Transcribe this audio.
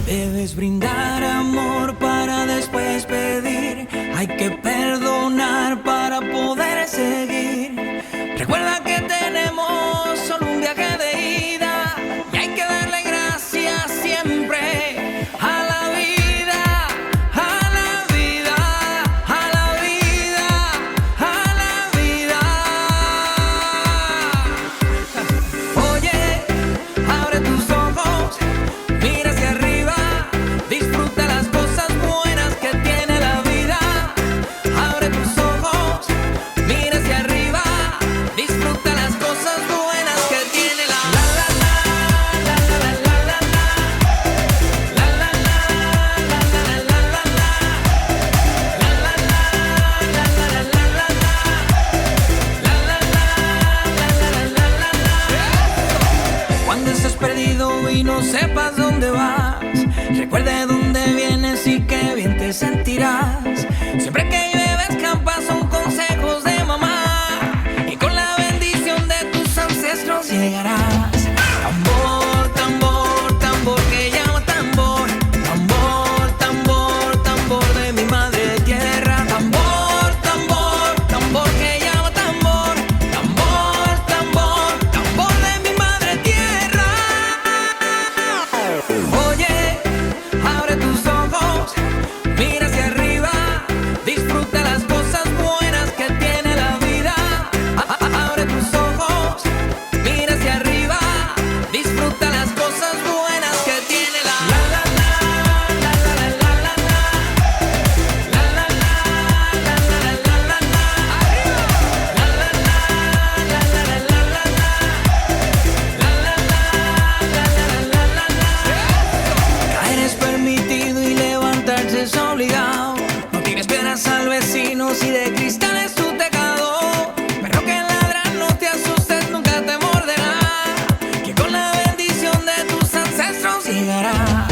Debes brindar amor para después pedir. Hay que perdonar para poder seguir. Recuerda que tenemos solo un viaje de ida y hay que darle gracias siempre a la vida, a la vida, a la vida, a la vida. Oye, abre tus ojos, mira hacia arriba. Disfruta las cosas buenas que tiene la vida. Abre tus ojos, mira hacia arriba. Disfruta las cosas buenas que tiene la vida. Cuando estés perdido y no sepas dónde vas, recuerda de dónde vienes y qué bien te sentirás. Siempre que llueve escampa son consejos de mamá y con la bendición de tus ancestros llegarás. Tambor, tambor, tambor que llama tambor. Tambor, tambor, tambor de mi madre tierra. Tambor, tambor, tambor que llama tambor. Tambor, tambor, tambor de mi madre tierra. Oye, abre tus ojos, mira hacia arriba, disfruta las cosas buenas que tiene la vida. Abre tus ojos, mira hacia arriba, disfruta las cosas buenas que tiene la vida. Caer es permitido y levantarse es obligado. No tires piedras al vecino si de cristal es tu tejado. Perro que ladra, no te asustes, nunca te morderá, que con la bendición de tus ancestros llegará.